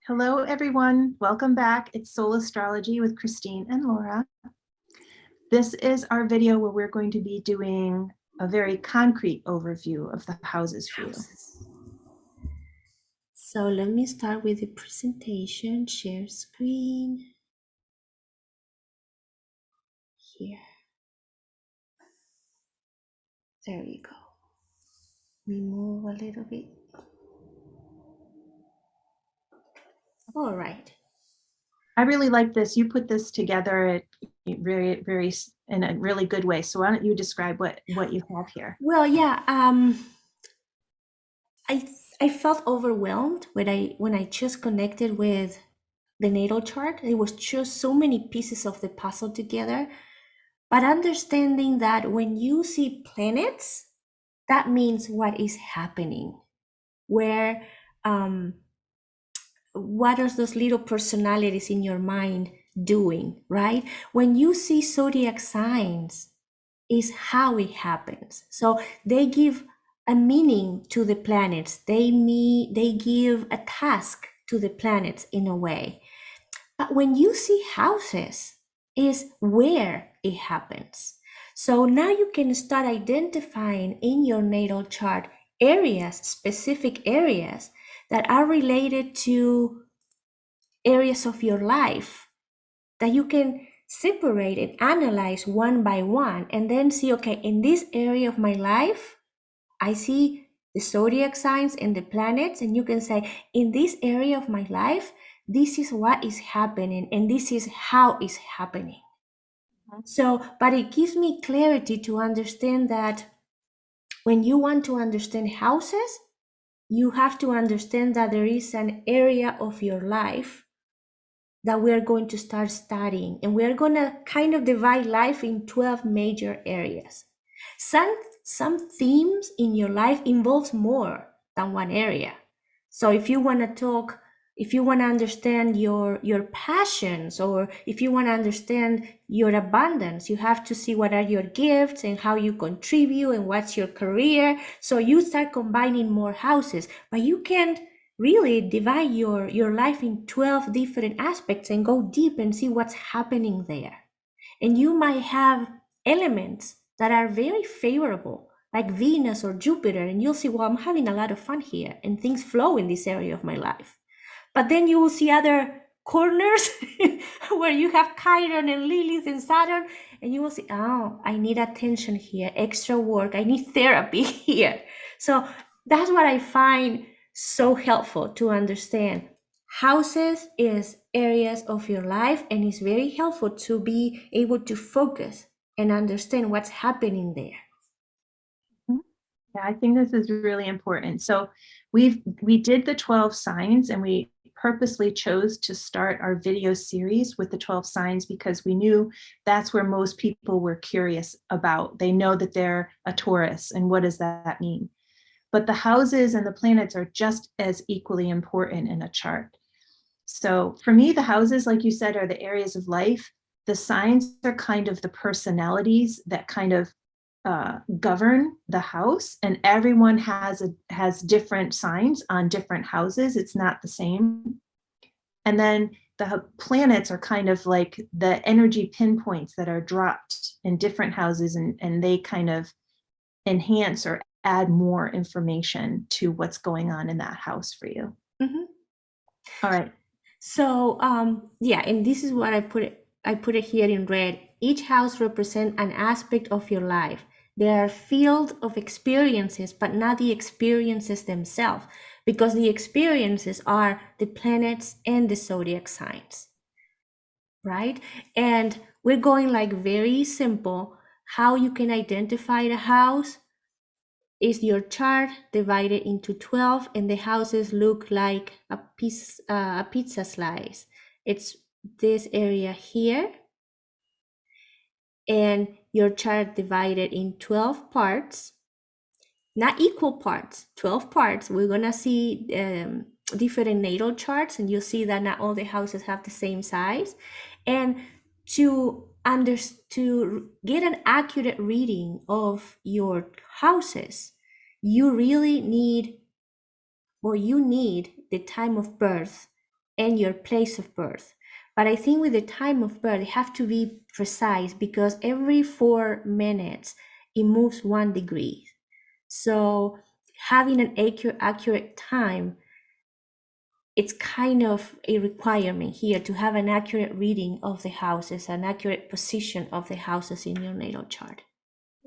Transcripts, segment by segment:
Hello, everyone. Welcome back. It's Soul Astrology with Christine and Laura. This is our video where we're going to be doing a very concrete overview of the houses for you. So let me start with the presentation, share screen here. There you go. We move a little bit. All right. I really like this. You put this together very in a really good way. So why don't you describe what you have here? Well, yeah. I felt overwhelmed when I just connected with the natal chart. It was just so many pieces of the puzzle together. But understanding that when you see planets, that means what is happening. Where what are those little personalities in your mind doing, right? When you see zodiac signs, is how it happens. So they give a meaning to the planets. They give a task to the planets in a way. But when you see houses, is where it happens. So now you can start identifying in your natal chart areas, specific areas that are related to areas of your life that you can separate and analyze one by one and then see, okay, in this area of my life, I see the zodiac signs and the planets, and you can say, in this area of my life, this is what is happening and this is how it's happening. So, but it gives me clarity to understand that when you want to understand houses, you have to understand that there is an area of your life that we are going to start studying, and we are going to kind of divide life in 12 major areas. Some themes in your life involves more than one area. So if you want to talk, if you want to understand your passions, or if you want to understand your abundance, you have to see what are your gifts and how you contribute and what's your career. So you start combining more houses, but you can't really divide your life in 12 different aspects and go deep and see what's happening there. And you might have elements that are very favorable, like Venus or Jupiter, and you'll see, well, I'm having a lot of fun here and things flow in this area of my life. But then you will see other corners where you have Chiron and Lilith and Saturn, and you will see, oh, I need attention here, extra work, I need therapy here. So that's what I find so helpful to understand. Houses is areas of your life, and it's very helpful to be able to focus and understand what's happening there. Yeah, I think this is really important. So we did the 12 signs, and we purposely chose to start our video series with the 12 signs because we knew that's where most people were curious about. They know that they're a Taurus, and what does that mean? But the houses and the planets are just as equally important in a chart. So for me, the houses, like you said, are the areas of life. The signs are kind of the personalities that kind of govern the house, and everyone has different signs on different houses. It's not the same. And then the planets are kind of like the energy pinpoints that are dropped in different houses, and they kind of enhance or add more information to what's going on in that house for you. Mm-hmm. All right. So yeah, and this is what I put it here in red. Each house represents an aspect of your life. They are field of experiences, but not the experiences themselves, because the experiences are the planets and the zodiac signs, right? And we're going like very simple. How you can identify the house is your chart divided into 12, and the houses look like a pizza slice. It's this area here, and your chart divided in 12 parts, not equal parts, 12 parts. We're gonna see different natal charts, and you'll see that not all the houses have the same size. And to get an accurate reading of your houses, you really need, or you need the time of birth and your place of birth. But I think with the time of birth, you have to be precise because every 4 minutes it moves 1 degree. So having an accurate time, it's kind of a requirement here to have an accurate reading of the houses, an accurate position of the houses in your natal chart.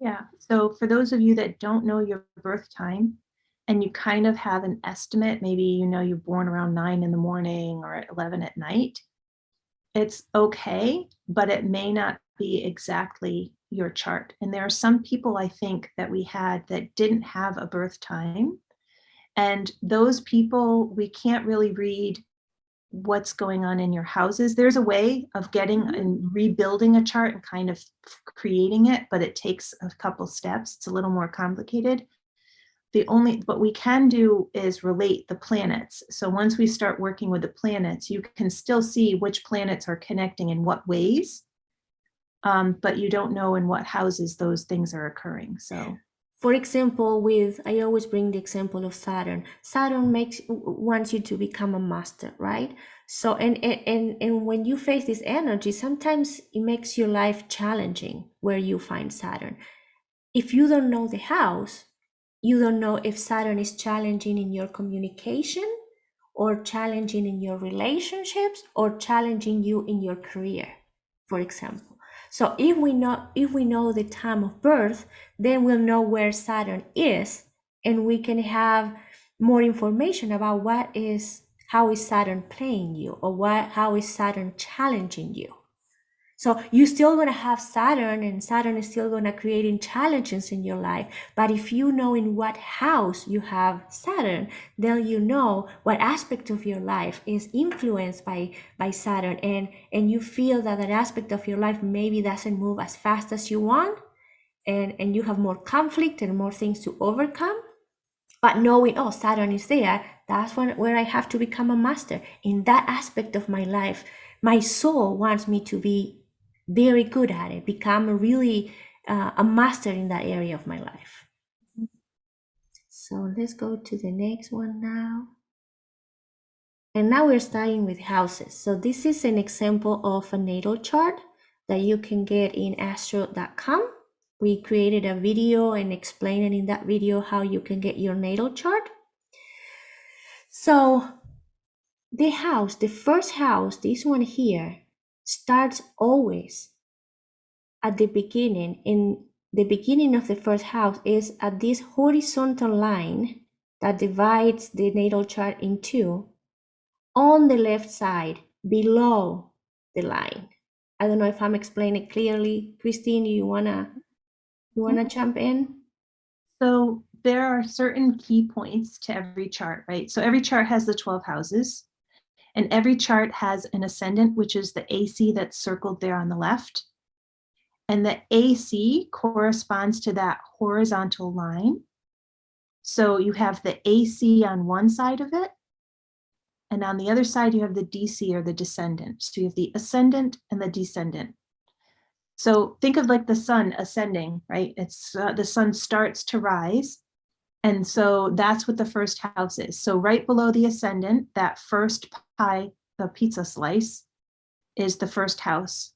Yeah. So for those of you that don't know your birth time and you kind of have an estimate, maybe you know you're born around 9 in the morning or at 11 at night, it's okay, but it may not be exactly your chart. And there are some people I think that we had that didn't have a birth time. And those people, we can't really read what's going on in your houses. There's a way of getting and rebuilding a chart and kind of creating it, but it takes a couple steps. It's a little more complicated. What we can do is relate the planets. So once we start working with the planets, you can still see which planets are connecting in what ways, but you don't know in what houses those things are occurring. So For example, I always bring the example of Saturn. Saturn wants you to become a master, right? So and when you face this energy, sometimes it makes your life challenging where you find Saturn. If you don't know the house, you don't know if Saturn is challenging in your communication or challenging in your relationships or challenging you in your career, for example. So if we know the time of birth, then we'll know where Saturn is and we can have more information about how is Saturn playing you or how is Saturn challenging you. So you're still going to have Saturn, and Saturn is still going to create challenges in your life. But if you know in what house you have Saturn, then you know what aspect of your life is influenced by Saturn, and you feel that aspect of your life maybe doesn't move as fast as you want, and you have more conflict and more things to overcome. But knowing, oh, Saturn is there, that's where I have to become a master. In that aspect of my life, my soul wants me to be very good at it, become a master in that area of my life. So let's go to the next one now. And now we're starting with houses. So this is an example of a natal chart that you can get in astro.com. We created a video and explained in that video how you can get your natal chart. So the first house, this one here, starts always at the beginning. In the beginning of the first house is at this horizontal line that divides the natal chart in two on the left side below the line. I don't know if I'm explaining clearly. Christine, you wanna jump in? So there are certain key points to every chart, right? So every chart has the 12 houses, and every chart has an ascendant, which is the AC that's circled there on the left. And the AC corresponds to that horizontal line. So you have the AC on one side of it, and on the other side, you have the DC or the descendant. So you have the ascendant and the descendant. So think of like the sun ascending, right? It's the sun starts to rise. And so that's what the first house is. So right below the ascendant, that first pie, the pizza slice, is the first house.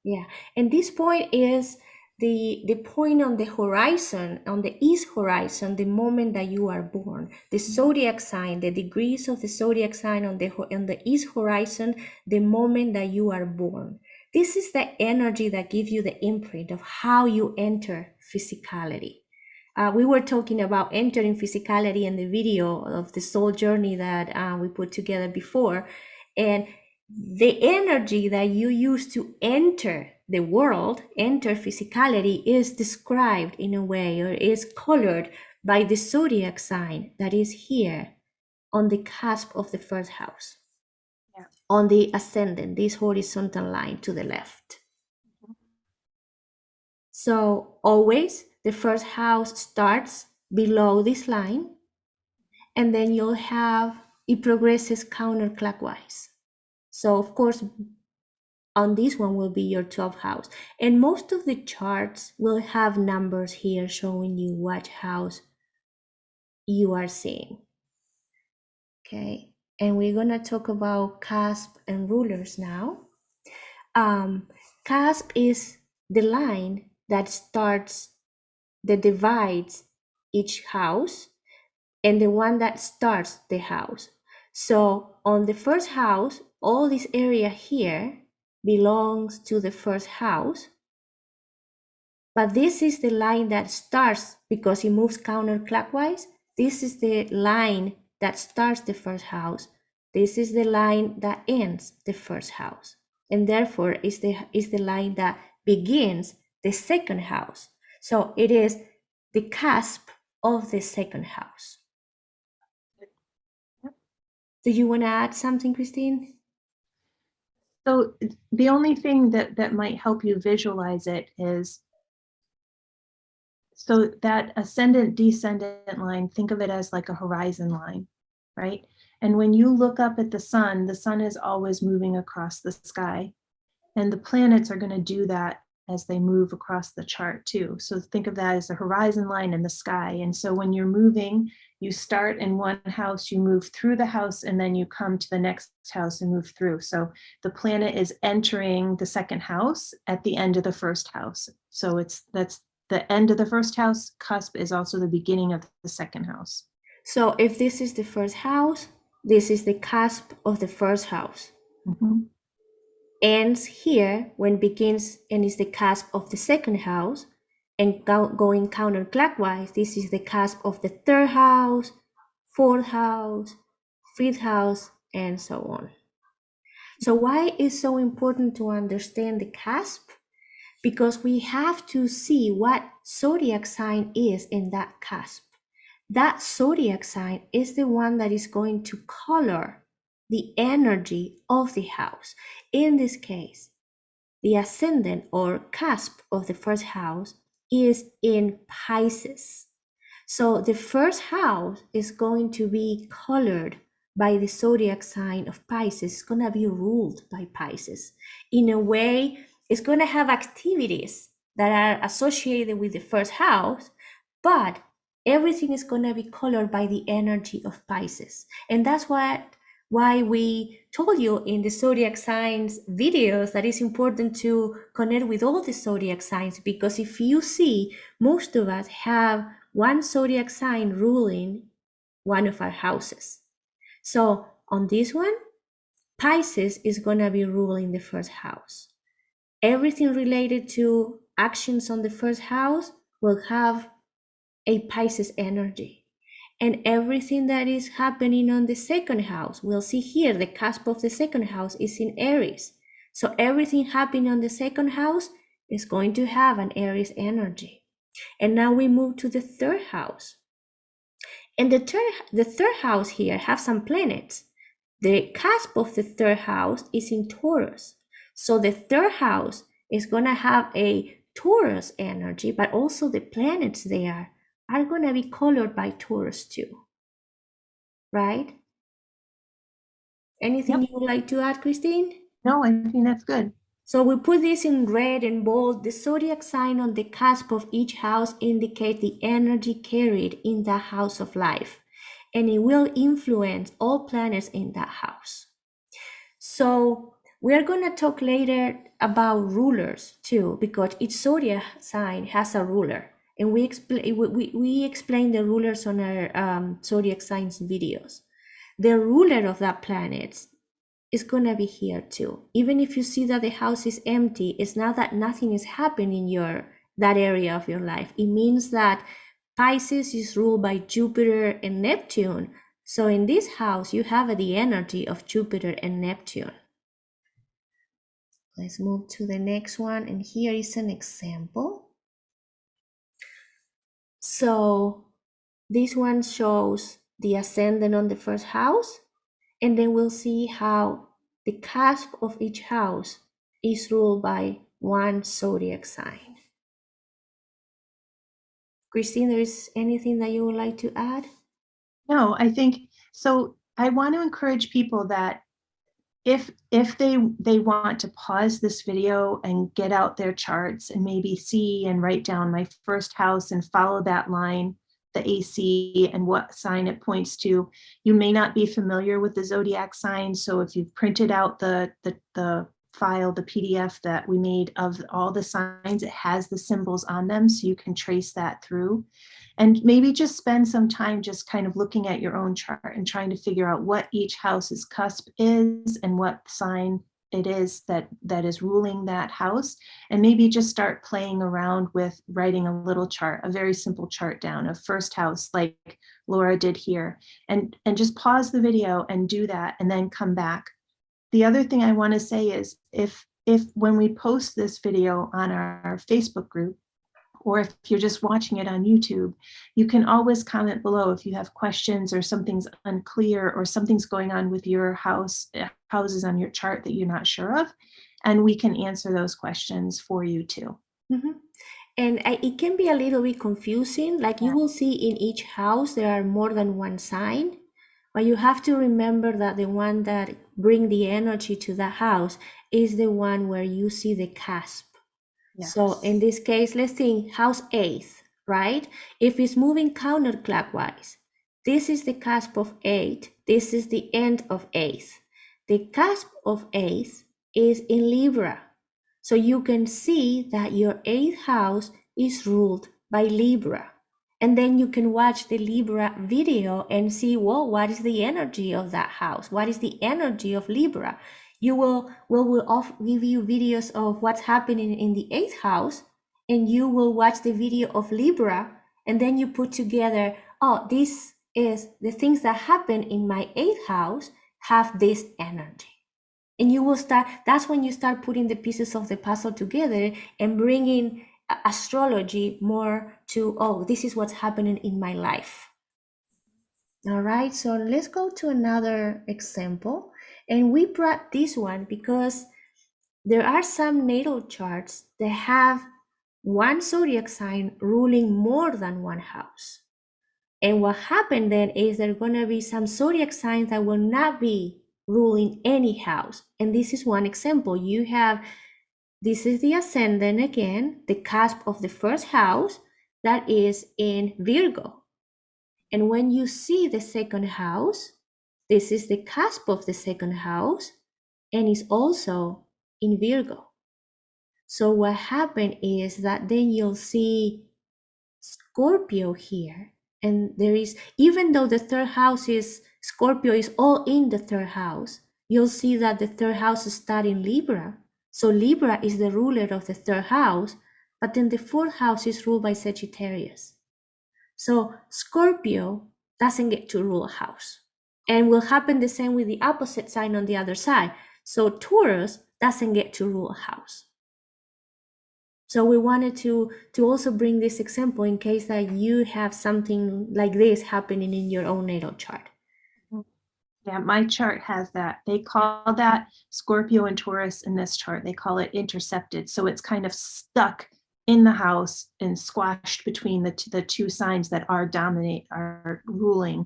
Yeah, and this point is the point on the horizon, on the east horizon, the moment that you are born. The zodiac sign, the degrees of the zodiac sign on the east horizon, the moment that you are born. This is the energy that gives you the imprint of how you enter physicality. We were talking about entering physicality in the video of the soul journey that we put together before, and the energy that you use to enter the world, enter physicality, is described in a way or is colored by the zodiac sign that is here on the cusp of the first house, Yeah. on the ascendant, this horizontal line to the left. So always the first house starts below this line, and then you'll have it progresses counterclockwise. So of course, on this one will be your 12th house. And most of the charts will have numbers here showing you what house you are seeing. Okay. and we're going to talk about cusp and rulers now. Cusp is the line that divides each house, and the one that starts the house. So on the first house, all this area here belongs to the first house, but this is the line that starts because it moves counterclockwise. This is the line that starts the first house. This is the line that ends the first house. And therefore is the line that begins the second house. So it is the cusp of the second house. Do you want to add something, Christine? So the only thing that might help you visualize it is, so that ascendant descendant line, think of it as like a horizon line, right? And when you look up at the sun is always moving across the sky. And the planets are going to do that as they move across the chart too. So think of that as the horizon line in the sky. And so when you're moving, you start in one house, you move through the house, and then you come to the next house and move through. So the planet is entering the second house at the end of the first house. So that's the end of the first house. Cusp is also the beginning of the second house. So if this is the first house, this is the cusp of the first house. Mhm. Ends here when begins and is the cusp of the second house, and going counterclockwise, this is the cusp of the third house, fourth house, fifth house, and so on. So why is so important to understand the cusp? Because we have to see what zodiac sign is in that cusp. That zodiac sign is the one that is going to color the energy of the house. In this case, the ascendant or cusp of the first house is in Pisces. So the first house is going to be colored by the zodiac sign of Pisces. It's going to be ruled by Pisces. In a way, it's going to have activities that are associated with the first house, but everything is going to be colored by the energy of Pisces. And that's why we told you in the zodiac signs videos that it's important to connect with all the zodiac signs, because if you see, most of us have one zodiac sign ruling one of our houses. So on this one, Pisces is going to be ruling the first house. Everything related to actions on the first house will have a Pisces energy. And everything that is happening on the second house, we'll see here the cusp of the second house is in Aries. So everything happening on the second house is going to have an Aries energy. And now we move to the third house. And the third house here have some planets. The cusp of the third house is in Taurus. So the third house is going to have a Taurus energy, but also the planets there are going to be colored by Taurus too. Right? Anything Yep. you would like to add, Christine? No, I think that's good. So we put this in red and bold. The zodiac sign on the cusp of each house indicate the energy carried in that house of life, and it will influence all planets in that house. So we're going to talk later about rulers too, because each zodiac sign has a ruler, and we explain the rulers on our zodiac signs videos. The ruler of that planet is going to be here too. Even if you see that the house is empty, it's not that nothing is happening in that area of your life. It means that Pisces is ruled by Jupiter and Neptune. So in this house, you have the energy of Jupiter and Neptune. Let's move to the next one. And here is an example. So this one shows the ascendant on the first house. And then we'll see how the cusp of each house is ruled by one zodiac sign. Christine, there is anything that you would like to add? No, I think so. I want to encourage people that if they want to pause this video and get out their charts and maybe see and write down my first house and follow that line the AC and what sign it points to. You may not be familiar with the zodiac signs, so if you've printed out the file, the PDF that we made of all the signs, it has the symbols on them, so you can trace that through. And maybe just spend some time just kind of looking at your own chart and trying to figure out what each house's cusp is and what sign it is that is ruling that house, and maybe just start playing around with writing a little chart, a very simple chart down of first house, like Laura did here, and just pause the video and do that, and then come back. The other thing I want to say is if when we post this video on our Facebook group, or if you're just watching it on YouTube, you can always comment below if you have questions or something's unclear or something's going on with your houses on your chart that you're not sure of, and we can answer those questions for you too. Mhm. And it can be a little bit confusing. Like you will see in each house, there are more than one sign, but you have to remember that the one that bring the energy to the house is the one where you see the cusp. So in this case, let's think house 8th, right? If it's moving counterclockwise, this is the cusp of 8, this is the end of 8th. The cusp of 8th is in Libra. So you can see that your 8th house is ruled by Libra. And then you can watch the Libra video and see, well, what is the energy of that house? What is the energy of Libra? We'll give you videos of what's happening in the 8th house, and you will watch the video of Libra, and then you put together, oh, this is the things that happen in my 8th house have this energy. And you will start, that's when you start putting the pieces of the puzzle together and bringing astrology more to, oh, this is what's happening in my life. All right, so let's go to another example. And we brought this one because there are some natal charts that have one zodiac sign ruling more than one house. And what happened then is there are going to be some zodiac signs that will not be ruling any house. And this is one example. You have, this is the ascendant again, the cusp of the first house that is in Virgo. And when you see the second house, this is the cusp of the second house and is also in Virgo. So what happened is that then you'll see Scorpio here. And there is, even though the third house is, Scorpio is all in the third house, you'll see that the third house starts in Libra. So Libra is the ruler of the third house, but then the fourth house is ruled by Sagittarius. So Scorpio doesn't get to rule a house. And will happen the same with the opposite sign on the other side. So Taurus doesn't get to rule a house. So we wanted to also bring this example in case that you have something like this happening in your own natal chart. Yeah, my chart has that. They call that Scorpio and Taurus in this chart. They call it intercepted. So it's kind of stuck in the house and squashed between the two signs that are ruling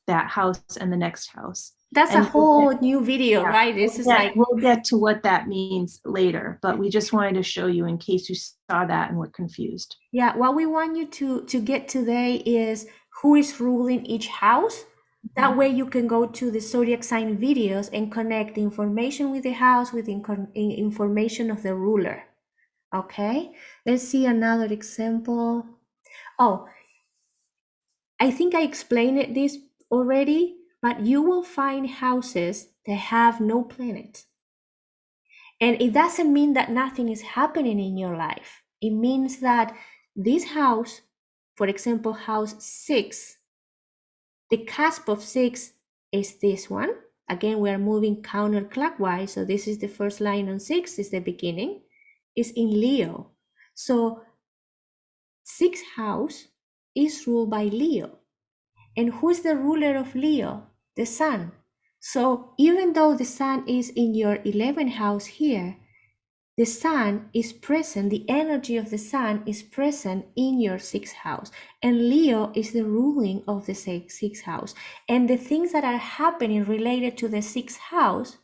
that house and the next house. That's and a whole new video, yeah, right? This is like, we'll get to what that means later, but we just wanted to show you in case you saw that and were confused. yeah, what we want you to get today is who is ruling each house. That way you can go to the zodiac sign videos and connect the information with the house with information of the ruler. Okay, let's see another example. Oh, I think I explained this already, but you will find houses that have no planet. And it doesn't mean that nothing is happening in your life. It means that this house, for example, house 6, the cusp of 6 is this one. Again, we are moving counterclockwise. So this is the first line on 6, is the beginning, is in Leo. So 6th house is ruled by Leo. And who is the ruler of Leo? The sun. So even though the sun is in your 11th house here, the sun is present, the energy of the sun is present in your 6th house. And Leo is the ruling of the 6th house. And the things that are happening related to the 6th house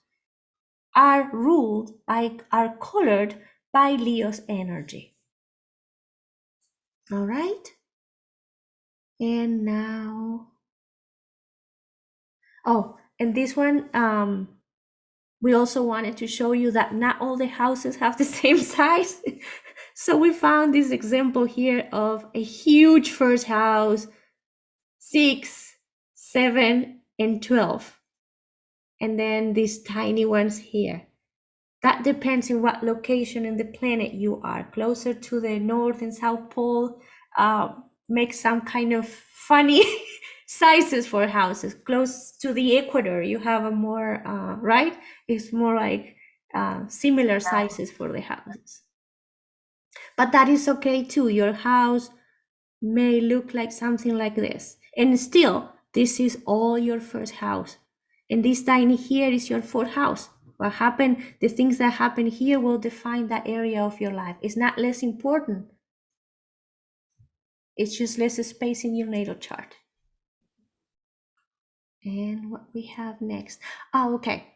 are colored by Leo's energy. All right? And now, oh, and this one, we also wanted to show you that not all the houses have the same size. So we found this example here of a huge first house, 6, 7, and 12. And then these tiny ones here. That depends on what location in the planet you are. Closer to the North and South Pole, make some kind of funny sizes for houses. Close to the equator, you have a more, right? It's more like similar sizes for the houses. But that is okay too. Your house may look like something like this. And still, this is all your first house. And this tiny here is your fourth house. What happened, the things that happen here will define that area of your life. It's not less important. It's just less space in your natal chart. And what we have next. Oh, okay.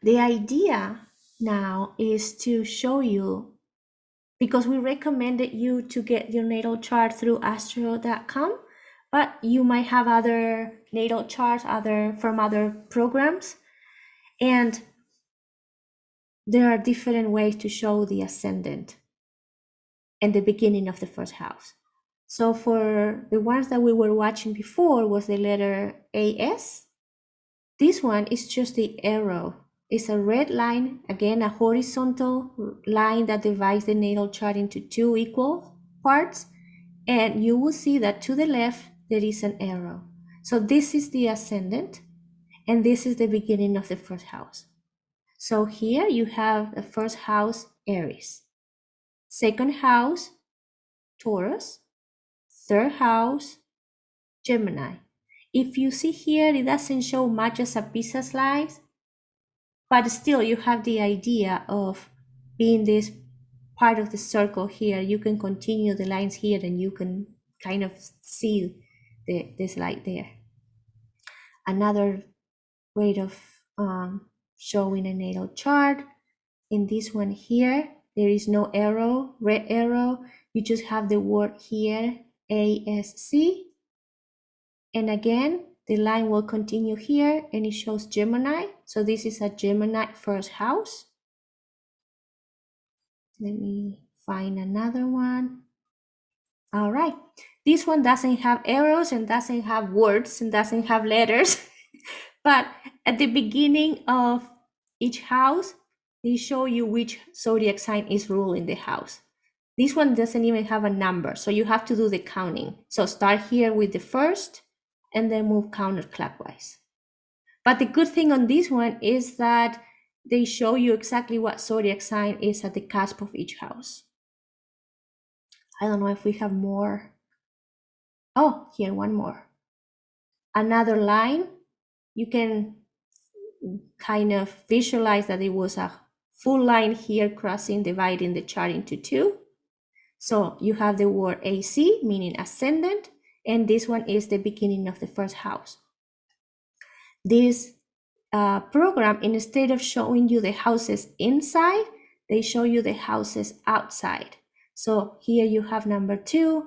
The idea now is to show you, because we recommended you to get your natal chart through astro.com, but you might have other natal charts from other programs, and there are different ways to show the ascendant and the beginning of the first house. So for the ones that we were watching before was the letter AS. This one is just the arrow. It's a red line, again, a horizontal line that divides the natal chart into two equal parts. And you will see that to the left, there is an arrow. So this is the ascendant, and this is the beginning of the first house. So here you have the first house, Aries. Second house, Taurus. Third house, Gemini. If you see here, it doesn't show much as a pizza slice, but still you have the idea of being this part of the circle here. You can continue the lines here and you can kind of see this light there. Another way of showing a natal chart, in this one here, there is no arrow, red arrow. You just have the word here, ASC. And again, the line will continue here and it shows Gemini. So this is a Gemini first house. Let me find another one. All right. This one doesn't have arrows and doesn't have words and doesn't have letters. But at the beginning of each house, they show you which zodiac sign is ruling the house. This one doesn't even have a number, so you have to do the counting. So start here with the first and then move counterclockwise. But the good thing on this one is that they show you exactly what zodiac sign is at the cusp of each house. I don't know if we have more. Oh, here, one more. Another line. You can kind of visualize that it was a full line here crossing, dividing the chart into two. So you have the word AC, meaning ascendant, and this one is the beginning of the first house. This program, instead of showing you the houses inside, they show you the houses outside. So here you have number 2,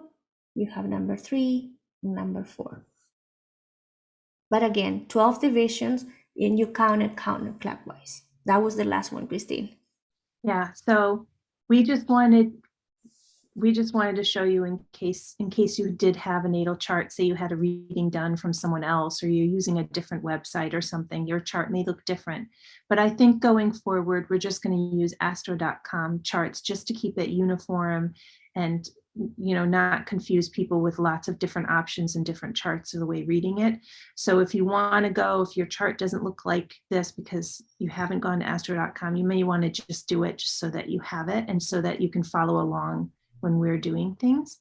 you have number 3, and number 4. But again, 12 divisions, and you count it counterclockwise. That was the last one, Christine. Yeah, so we just wanted to show you in case you did have a natal chart, say you had a reading done from someone else or you're using a different website or something, your chart may look different. But I think going forward, we're just going to use astro.com charts just to keep it uniform and not confuse people with lots of different options and different charts of the way reading it. So if you want to go, if your chart doesn't look like this because you haven't gone to astro.com, you may want to just do it just so that you have it and so that you can follow along when we're doing things.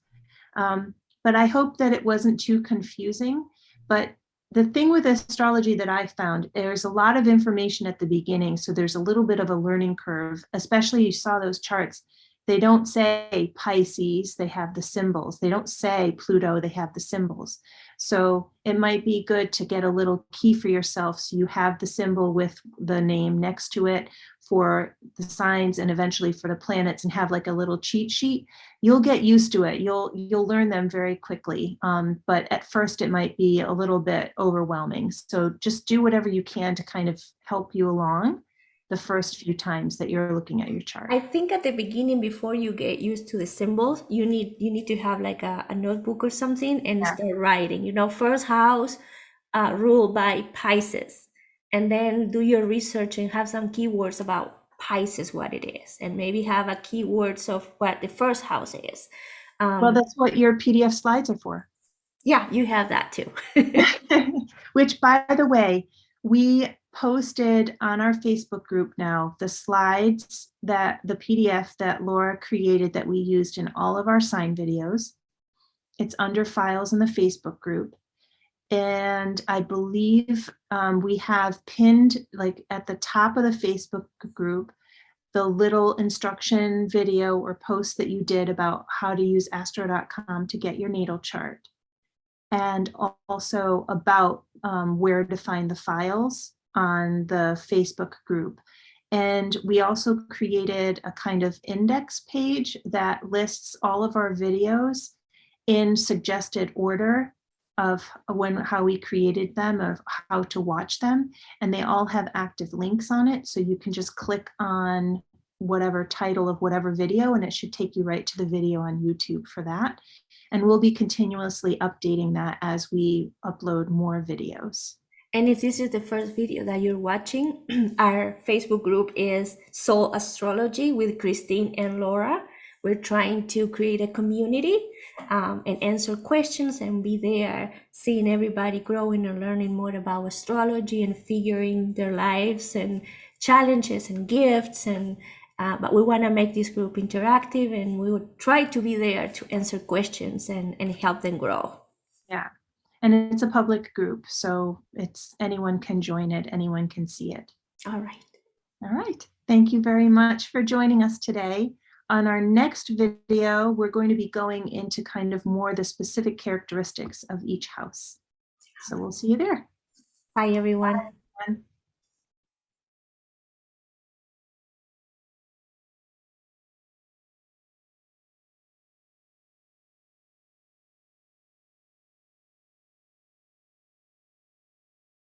But I hope that it wasn't too confusing. But the thing with astrology that I found, there's a lot of information at the beginning. So there's a little bit of a learning curve, especially you saw those charts. They don't say Pisces, they have the symbols. They don't say Pluto, they have the symbols. So it might be good to get a little key for yourself so you have the symbol with the name next to it for the signs and eventually for the planets and have like a little cheat sheet, you'll get used to it. You'll learn them very quickly. But at first it might be a little bit overwhelming. So just do whatever you can to kind of help you along the first few times that you're looking at your chart. I think at the beginning, before you get used to the symbols, you need to have like a notebook or something and Yeah. start writing. First house ruled by Pisces, and then do your research and have some keywords about Pisces, what it is, and maybe have a keywords of what the first house is. Well, that's what your PDF slides are for. Yeah, you have that too. Which, by the way, we posted on our Facebook group now the slides, that the PDF that Laura created that we used in all of our sign videos. It's under files in the Facebook group. And I believe we have pinned, like at the top of the Facebook group, the little instruction video or post that you did about how to use astro.com to get your natal chart, and also about where to find the files on the Facebook group. And we also created a kind of index page that lists all of our videos in suggested order of how we created them, of how to watch them. And they all have active links on it. So you can just click on whatever title of whatever video, and it should take you right to the video on YouTube for that. And we'll be continuously updating that as we upload more videos. And if this is the first video that you're watching, our Facebook group is Soul Astrology with Christine and Laura. We're trying to create a community and answer questions and be there, seeing everybody growing and learning more about astrology and figuring their lives and challenges and gifts. But we want to make this group interactive, and we would try to be there to answer questions and help them grow. Yeah. And it's a public group, so anyone can join it, anyone can see it. All right. All right. Thank you very much for joining us today. On our next video, we're going to be going into kind of more the specific characteristics of each house. So we'll see you there. Bye, everyone. Bye.